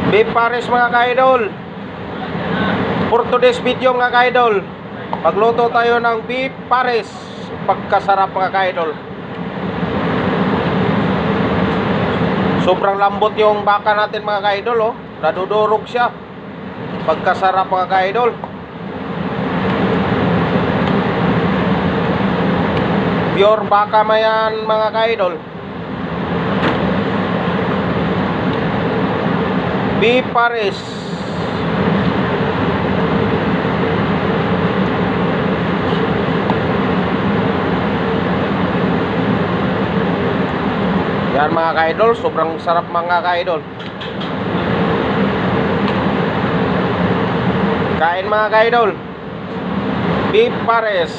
Beef pares mga ka-idol. For today's video mga ka-idol, pagluto tayo ng beef pares. Pagkasarap mga ka-idol. Sobrang lambot yung baka natin mga ka-idol, oh. Nadudurog siya. Pagkasarap mga ka-idol. Pure baka mayan mga ka-idol. Beef pares. Yan mga ka-idol, sobrang sarap mga ka-idol. Kain mga ka-idol. Beef pares.